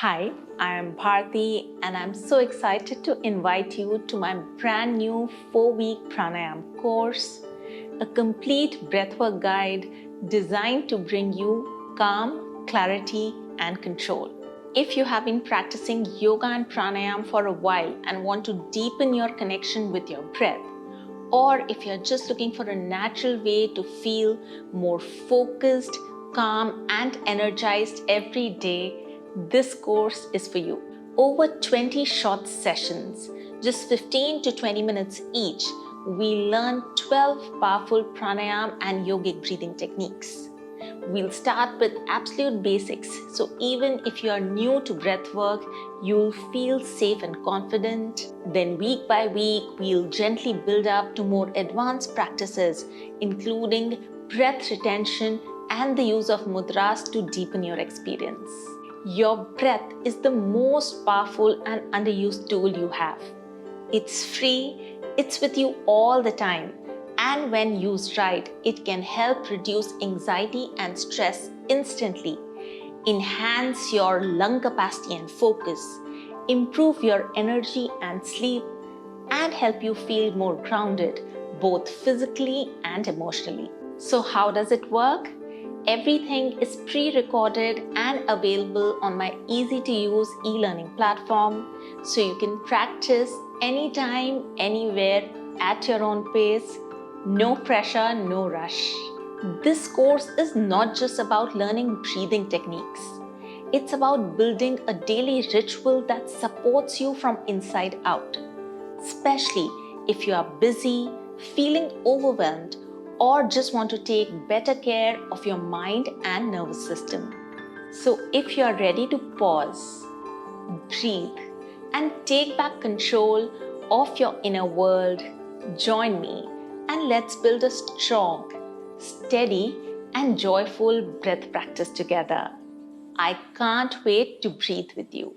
Hi, I am Bharti and I'm so excited to invite you to my brand new 4-week Pranayama course, a complete breathwork guide designed to bring you calm, clarity, and control. If you have been practicing yoga and pranayama for a while and want to deepen your connection with your breath, or if you're just looking for a natural way to feel more focused, calm, and energized every day, this course is for you. Over 20 short sessions, just 15 to 20 minutes each, we learn 12 powerful pranayama and yogic breathing techniques. We'll start with absolute basics, so even if you are new to breathwork, you'll feel safe and confident. Then week by week, we'll gently build up to more advanced practices, including breath retention and the use of mudras to deepen your experience. Your breath is the most powerful and underused tool you have. It's free, it's with you all the time, and when used right, it can help reduce anxiety and stress instantly, enhance your lung capacity and focus, improve your energy and sleep, and help you feel more grounded, both physically and emotionally. So how does it work? Everything is pre-recorded and available on my easy-to-use e-learning platform, so you can practice anytime, anywhere, at your own pace. No pressure, no rush. This course is not just about learning breathing techniques. It's about building a daily ritual that supports you from inside out, especially if you are busy, feeling overwhelmed, or just want to take better care of your mind and nervous system. So if you are ready to pause, breathe, and take back control of your inner world, join me and let's build a strong, steady, and joyful breath practice together. I can't wait to breathe with you.